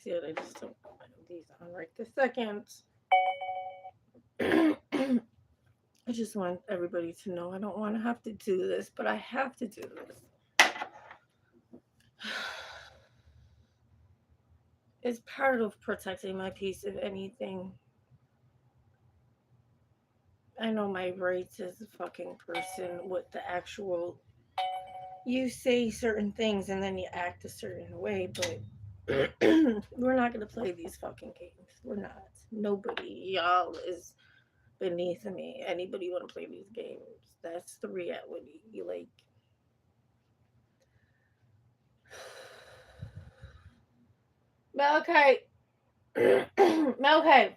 See it? I just don't put these on right this second. I just want everybody to know I don't want to have to do this, but I have to do this. It's part of protecting my peace, if anything. I know my rights as a fucking person with the actual. You say certain things and then you act a certain way, but we're not going to play these fucking games. We're not. Nobody, y'all, is beneath me. Anybody want to play these games? That's the reality. You like. Okay. Okay.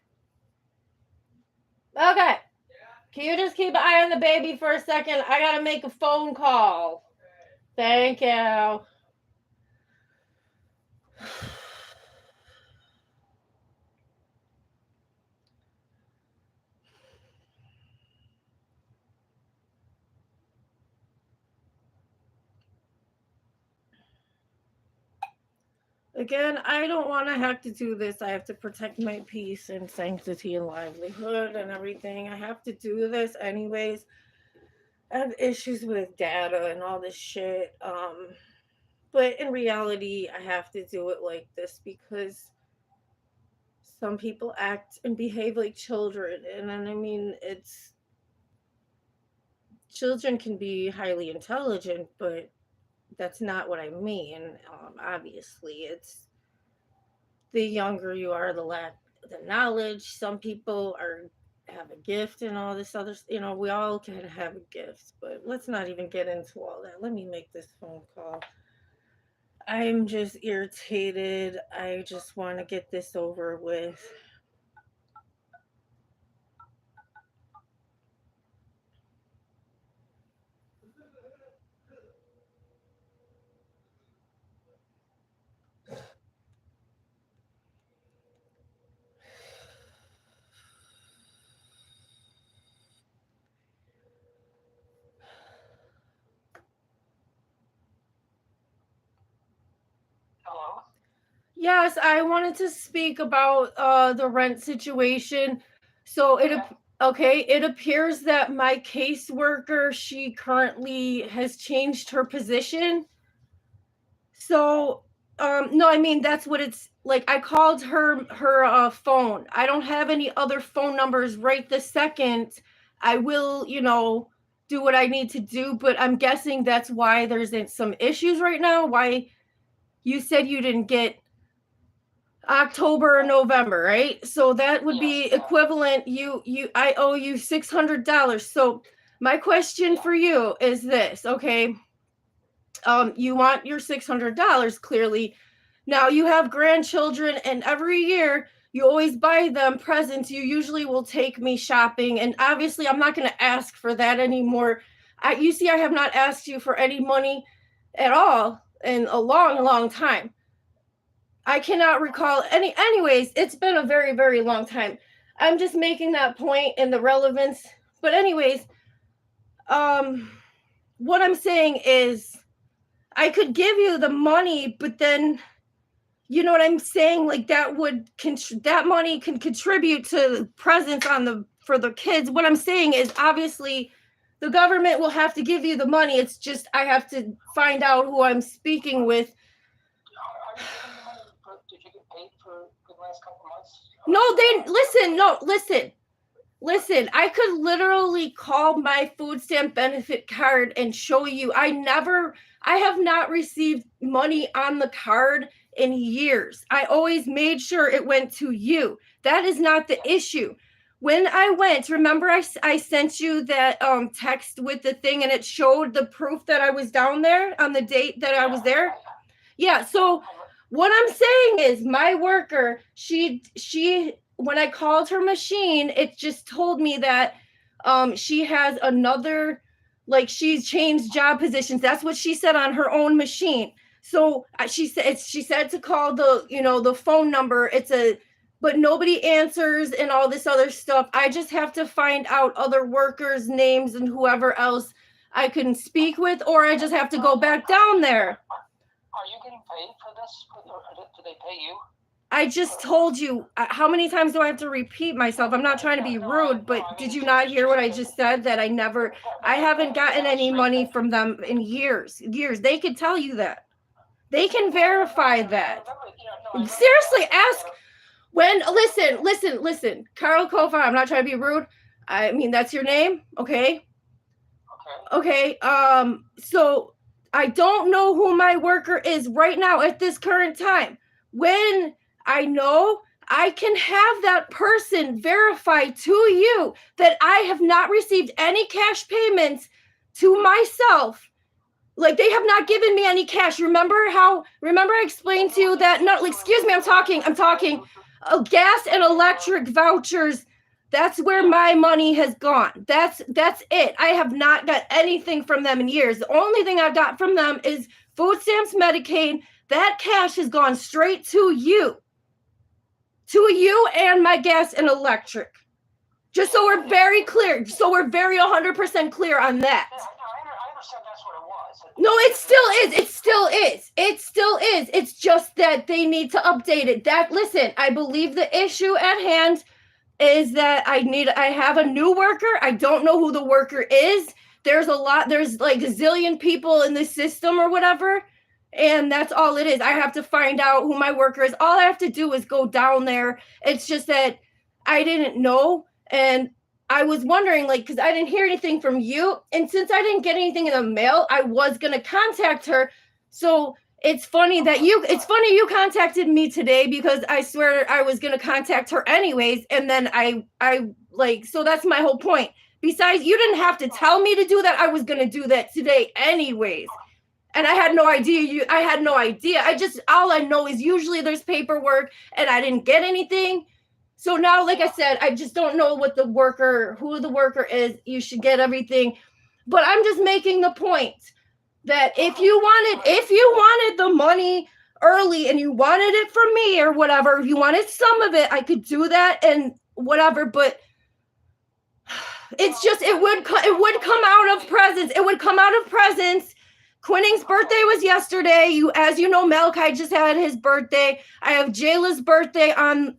Okay. Can you just keep an eye on the baby for a second? I gotta make a phone call. Thank you. Again, I don't want to have to do this. I have to protect my peace and sanctity and livelihood and everything. I have to do this anyways. I have issues with data and all this shit. But in reality, I have to do it like this because some people act and behave like children. And then, I mean, it's children can be highly intelligent, but that's not what I mean. Obviously, it's the younger you are, the lack the knowledge. Some people are have a gift and all this other. We all can have a gift, but let's not even get into all that. Let me make this phone call. I'm just irritated. I just want to get this over with. Hello? Yes, I wanted to speak about the rent situation. So okay, it appears that my caseworker, she currently has changed her position. So no, I mean that's what it's like. I called her phone. I don't have any other phone numbers right this second. I will, do what I need to do, but I'm guessing that's why there's some issues right now. Why you said you didn't get October or November, right? So that would be Yes. equivalent. I owe you $600. So my question for you is this, okay? You want your $600 clearly. Now you have grandchildren, and every year you always buy them presents. You usually will take me shopping, and obviously I'm not going to ask for that anymore. You see, I have not asked you for any money at all in a long, long time. I cannot recall any. Anyways, it's been a very, very long time. I'm just making that point and the relevance. But anyways, um, what I'm saying is, I could give you the money, but then you know what I'm saying? Like that money can contribute to presents on the for the kids. What I'm saying is, obviously, the government will have to give you the money. It's just I have to find out who I'm speaking with. Are you getting the money? Did you get paid for the last couple months? No, they listen. No, listen. Listen, I could literally call my food stamp benefit card and show you. I have not received money on the card in years. I always made sure it went to you. That is not the issue. When I went, remember I sent you that text with the thing and it showed the proof that I was down there on the date that I was there? Yeah, so what I'm saying is my worker, she when I called her machine, it just told me that she has another like she's changed job positions. That's what she said on her own machine. So she said to call the phone number. But nobody answers and all this other stuff. I just have to find out other workers' names and whoever else I can speak with, or I just have to go back down there. Are you getting paid for this? Or do they pay you? I just told you. How many times do I have to repeat myself? I'm not trying to be rude, but did you not hear what I just said? That I haven't gotten any money from them in years. They could tell you that. They can verify that. Seriously, ask when, listen, Carl Kofa, I'm not trying to be rude. I mean, that's your name, okay? Okay, so I don't know who my worker is right now at this current time. When I know, I can have that person verify to you that I have not received any cash payments to myself. Like, they have not given me any cash. Remember I explained to you that, no, excuse me, I'm talking. Gas and electric vouchers, that's where my money has gone. That's it. I have not got anything from them in years. The only thing I've got from them is food stamps, Medicaid. That cash has gone straight to you and my gas and electric. Just so we're very clear, so we're very 100% clear on that. I understand that's what it was. No, it still is. It's just that they need to update it. Listen, I believe the issue at hand is that I have a new worker. I don't know who the worker is. There's like a zillion people in the system or whatever. And that's all it is. I have to find out who my worker is. All I have to do is go down there. It's just that I didn't know. And I was wondering, like, because I didn't hear anything from you. And since I didn't get anything in the mail, I was going to contact her. So it's funny you contacted me today, because I swear I was going to contact her anyways. And then so that's my whole point. Besides, you didn't have to tell me to do that. I was going to do that today anyways. And I had no idea. All I know is usually there's paperwork and I didn't get anything. So now, like I said, I just don't know who the worker is. You should get everything. But I'm just making the point that if you wanted the money early and you wanted it from me or whatever, if you wanted some of it, I could do that and whatever. But it's just, it would come out of presents. It would come out of presents. Quinning's birthday was yesterday. As you know, Malachi just had his birthday. I have Jayla's birthday on,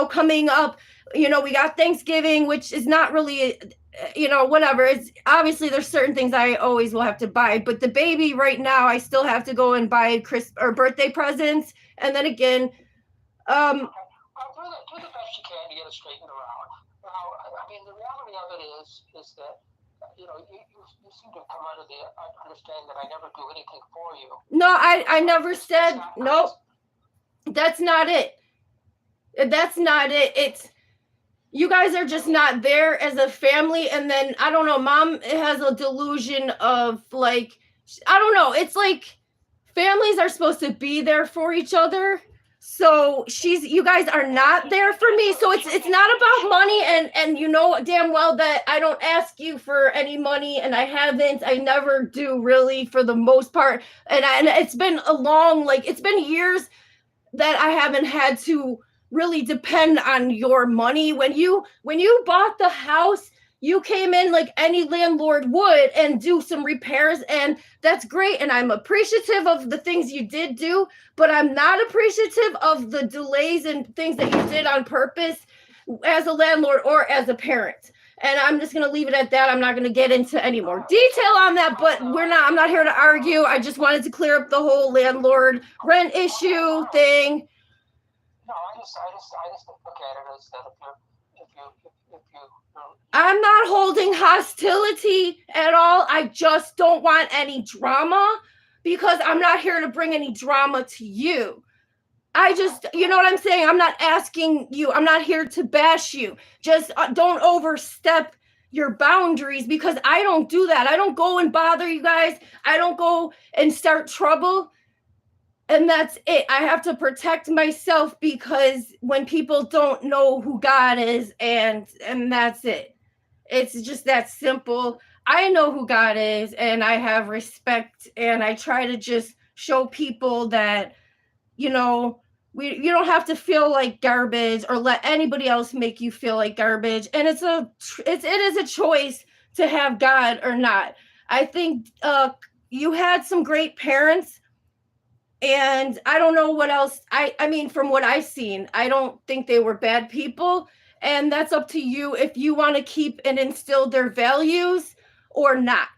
coming up. We got Thanksgiving, which is not really, whatever. It's obviously there's certain things I always will have to buy, but the baby right now, I still have to go and buy birthday presents. And then again, do the best you can to get it straightened around. Now, I mean, the reality of it is that, you seem to come under the understanding that I never do anything for you. No, I never said, nope. That's not it. That's not it. It's, you guys are just not there as a family. And then, I don't know, Mom has a delusion of, like, I don't know. It's like families are supposed to be there for each other. So you guys are not there for me. So it's not about money, and you know damn well that I don't ask you for any money, and I never do really for the most part. And it's been it's been years that I haven't had to really depend on your money. When you bought the house, you came in like any landlord would and do some repairs, and that's great. And I'm appreciative of the things you did do, but I'm not appreciative of the delays and things that you did on purpose as a landlord or as a parent. And I'm just going to leave it at that. I'm not going to get into any more detail on that, but I'm not here to argue. I just wanted to clear up the whole landlord rent issue thing. No, I just look at it as that if you I'm not holding hostility at all. I just don't want any drama, because I'm not here to bring any drama to you. I just, you know what I'm saying? I'm not asking you. I'm not here to bash you. Just don't overstep your boundaries, because I don't do that. I don't go and bother you guys. I don't go and start trouble. And that's it. I have to protect myself, because when people don't know who God is, and that's it. It's just that simple. I know who God is, and I have respect, and I try to just show people that, you don't have to feel like garbage or let anybody else make you feel like garbage. And it is a choice to have God or not. I think you had some great parents, And I don't know what else. I mean, from what I've seen, I don't think they were bad people. And that's up to you if you want to keep and instill their values or not.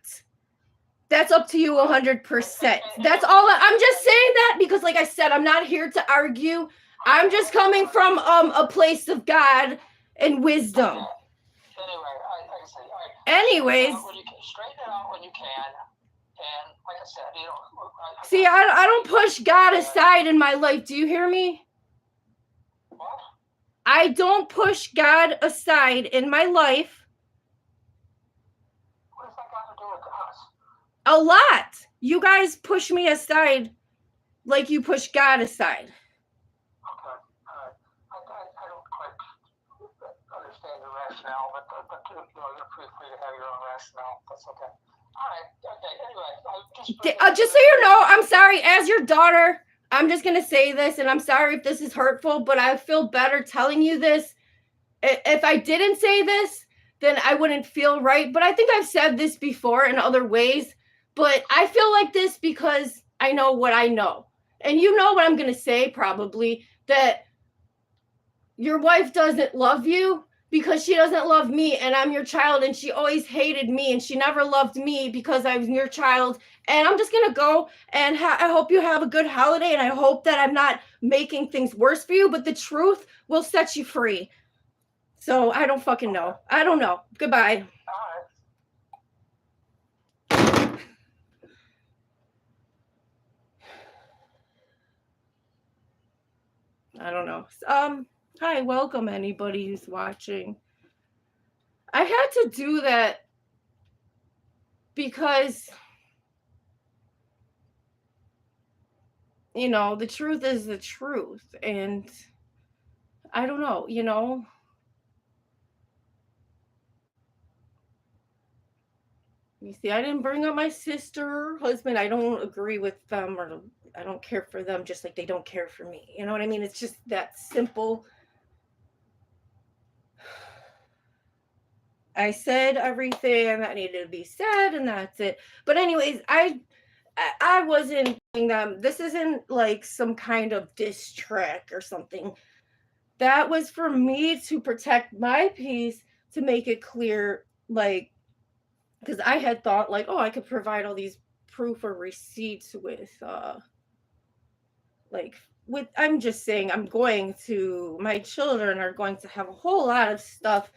That's up to you 100%. That's all. I'm just saying that because, like I said, I'm not here to argue. I'm just coming from a place of God and wisdom. Anyway, I say, all right. Anyways, Straighten it out when you can. And like I said, see, I don't push God aside in my life. Do you hear me? What? I don't push God aside in my life. What does that got to do with us? A lot. You guys push me aside like you push God aside. Okay, all right. I don't quite understand the rationale, but you're free to have your own rationale. That's okay. All right. Okay. Anyway, just so you know, I'm sorry. As your daughter, I'm just gonna say this, and I'm sorry if this is hurtful, but I feel better telling you this. If I didn't say this, then I wouldn't feel right. But I think I've said this before in other ways. But I feel like this because I know what I know. And you know what I'm gonna say, probably, that your wife doesn't love you because she doesn't love me and I'm your child, and she always hated me and she never loved me because I was your child. And I'm just gonna go, and I hope you have a good holiday, and I hope that I'm not making things worse for you, but the truth will set you free. So I don't fucking know. I don't know. Goodbye. I don't know. Hi, welcome anybody who's watching. I had to do that because, the truth is the truth. And I don't know, You see, I didn't bring up my sister or husband. I don't agree with them, or I don't care for them just like they don't care for me. You know what I mean? It's just that simple. I said everything that needed to be said, and that's it. But anyways, I wasn't doing them. This isn't like some kind of diss track or something. That was for me to protect my peace, to make it clear, like, because I had thought, like, oh, I could provide all these proof or receipts with I'm just saying, my children are going to have a whole lot of stuff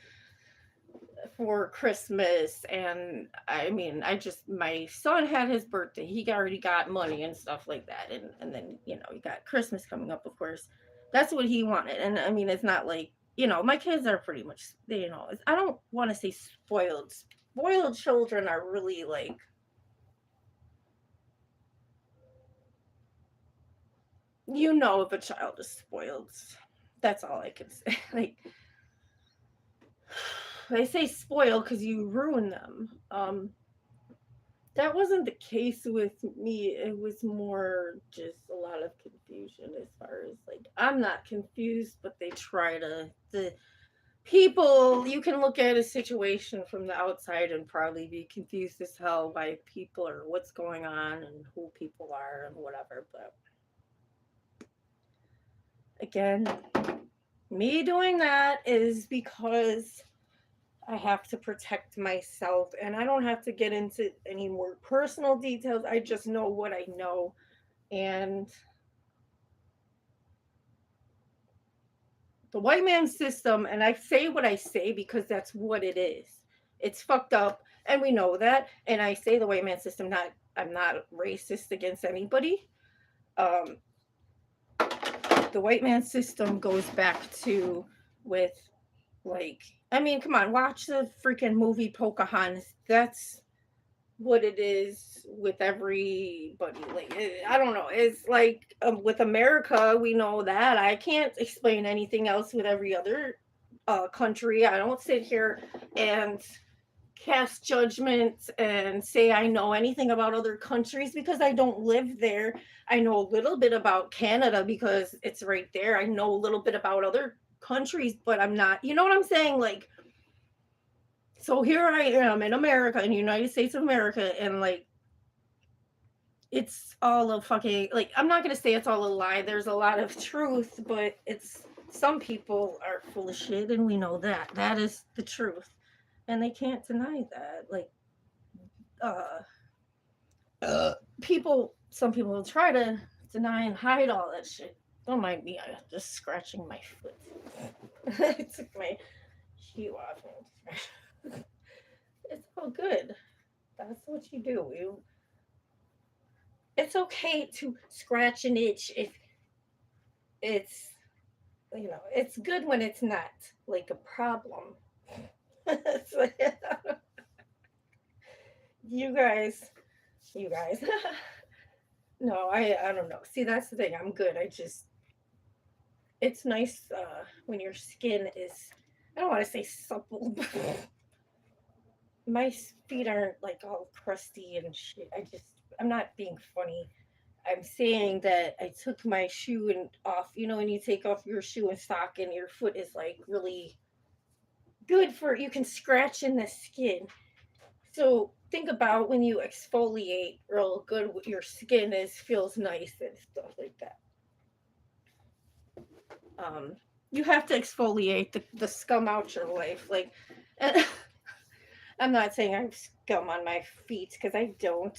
for Christmas. And I mean, my son had his birthday. He already got money and stuff like that. And then, you got Christmas coming up, of course. That's what he wanted. And I mean, it's not like, my kids are pretty much, I don't want to say spoiled. Spoiled children are really like, if a child is spoiled. That's all I can say. Like, they say spoiled because you ruin them. That wasn't the case with me. It was more just a lot of confusion, as far as, like, I'm not confused, but they try to. The people, you can look at a situation from the outside and probably be confused as hell by people or what's going on and who people are and whatever. But again, me doing that is because I have to protect myself, and I don't have to get into any more personal details. I just know what I know. And the white man system, and I say what I say because that's what it is. It's fucked up, and we know that. And I say the white man system, I'm not racist against anybody. The white man system goes back to with, like, I mean, come on, watch the freaking movie Pocahontas. That's what it is with everybody. Like, I don't know. It's like, with America, we know that. I can't explain anything else with every other country. I don't sit here and cast judgment and say I know anything about other countries because I don't live there. I know a little bit about Canada because it's right there. I know a little bit about other countries, but I'm not, you know what I'm saying? Like, so here I am in America, in the United States of America, and, like, it's all a fucking, like, I'm not gonna say it's all a lie. There's a lot of truth, but it's some people are full of shit, and we know that. That is the truth. And they can't deny that. Like, uh people some people will try to deny and hide all that shit. Don't mind me, I'm just scratching my foot. I took my shoe off and it's all good. That's what you do. It's okay to scratch an itch if it's, it's good when it's not like a problem. It's like, you guys, you guys. No, I don't know. See, that's the thing. I'm good. I just, it's nice when your skin is, I don't want to say supple, but my feet aren't like all crusty and shit. I'm not being funny. I'm saying that I took my shoe and off. You know, when you take off your shoe and sock and your foot is like really good for, you can scratch in the skin. So think about when you exfoliate real good, what your skin is, feels nice and stuff like that. Um, you have to exfoliate the scum out your life. Like, and I'm not saying I have scum on my feet because I don't.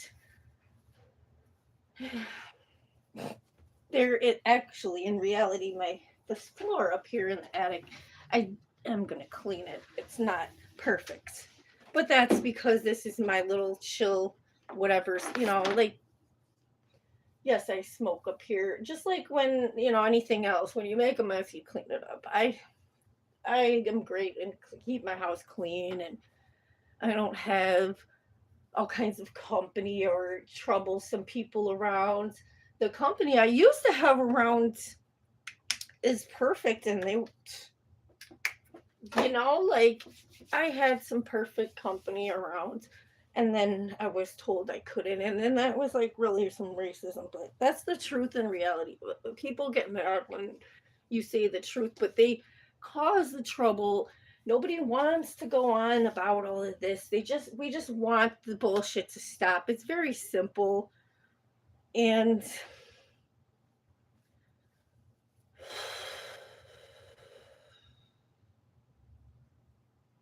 There, it actually, in reality, my the floor up here in the attic, I am gonna clean it. It's not perfect, but that's because this is my little chill, whatever. Like, yes, I smoke up here, just like when anything else. When you make a mess, you clean it up. I am great and keep my house clean, and I don't have all kinds of company or troublesome people around. The company I used to have around is perfect, and they, like, I had some perfect company around, and then I was told I couldn't, and then that was like really some racism, but that's the truth and reality. People get mad when you say the truth, but they cause the trouble. Nobody wants to go on about all of this. We just want the bullshit to stop. It's very simple, and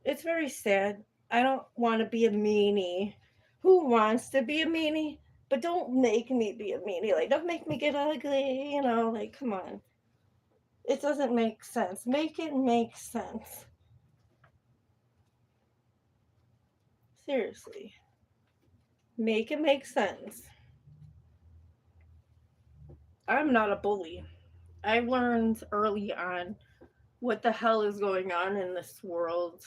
it's very sad. I don't want to be a meanie. Who wants to be a meanie? But don't make me be a meanie. Like, don't make me get ugly. Like, come on. It doesn't make sense. Make it make sense. Seriously. Make it make sense. I'm not a bully. I learned early on what the hell is going on in this world.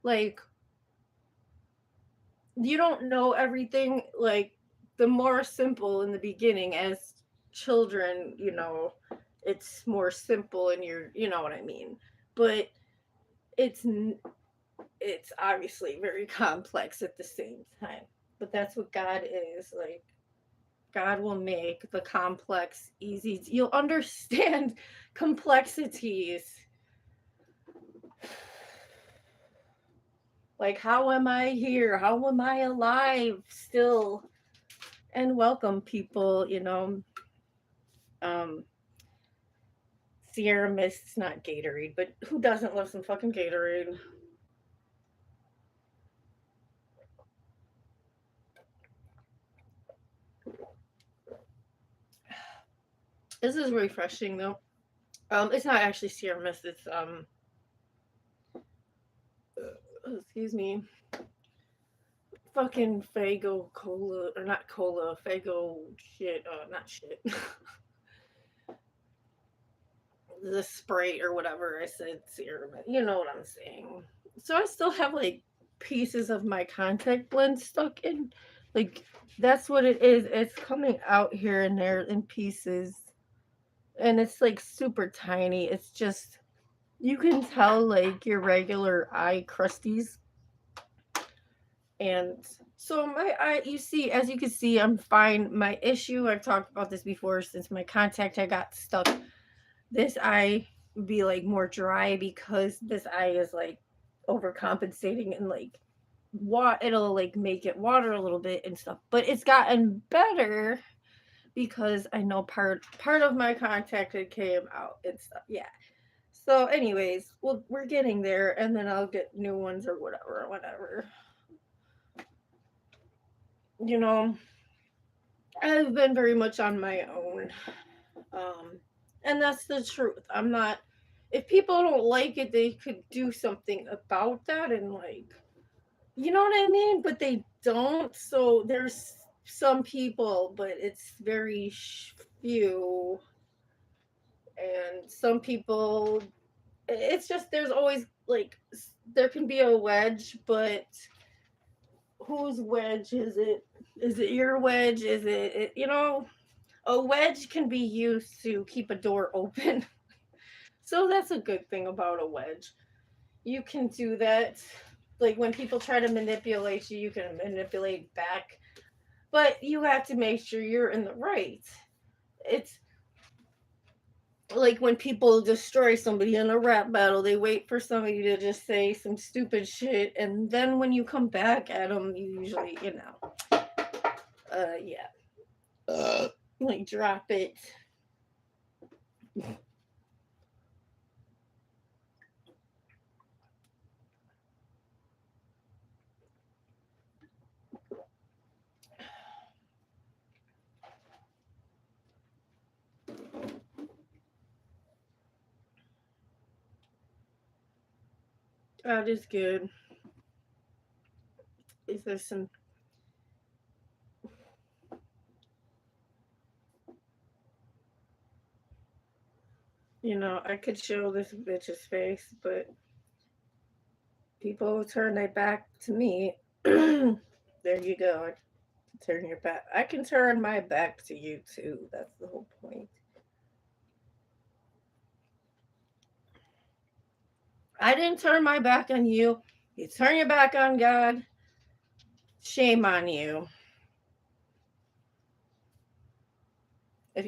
Like, you don't know everything. Like, the more simple in the beginning, as children, it's more simple, and you know what I mean. But it's it's obviously very complex at the same time. But that's what God is. Like, God will make the complex easy. You'll understand complexities. Like, how am I here? How am I alive still? And welcome, people. Um, Sierra Mist's not Gatorade, but who doesn't love some fucking Gatorade? This is refreshing though. It's not actually Sierra Mist. It's excuse me, fucking Fago Cola, or not Cola, Fago shit. Not shit. The Sprite or whatever. I said Sierra Mist. You know what I'm saying. So I still have like pieces of my contact lens stuck in. Like, that's what it is. It's coming out here and there in pieces, and it's like super tiny. It's just, you can tell like your regular eye crusties. And so my eye, you see, as you can see, I'm fine. My issue, I've talked about this before, since my contact I got stuck, this eye would be like more dry because this eye is like overcompensating, and like it'll like make it water a little bit and stuff. But it's gotten better because I know part of my contact had came out and stuff. Yeah. So, anyways, well, we're getting there, and then I'll get new ones or whatever, whatever. You know, I've been very much on my own, um, and that's the truth. I'm not. If people don't like it, they could do something about that, and like, you know what I mean. But they don't. So there's some people, but it's very few, and some people it's just there's always like there can be a wedge, but whose wedge is it? Is it your wedge? Is it you know, a wedge can be used to keep a door open. So that's a good thing about a wedge. You can do that. Like when people try to manipulate you, you can manipulate back, but you have to make sure you're in the right. It's like when people destroy somebody in a rap battle, they wait for somebody to just say some stupid shit, and then when you come back at them, you usually, yeah, like drop it. That is good. Is there some, I could show this bitch's face, but people turn their back to me. There you go. I can turn your back. I can turn my back to you too. That's the whole point. I didn't turn my back on you. You turn your back on God. Shame on you. If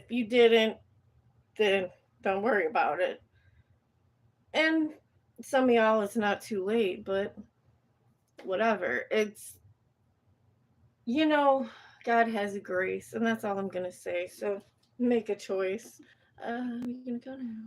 you didn't, then don't worry about it. And some of y'all, it's not too late, but whatever. You know, God has a grace, and that's all I'm gonna say. So make a choice. You gonna go now?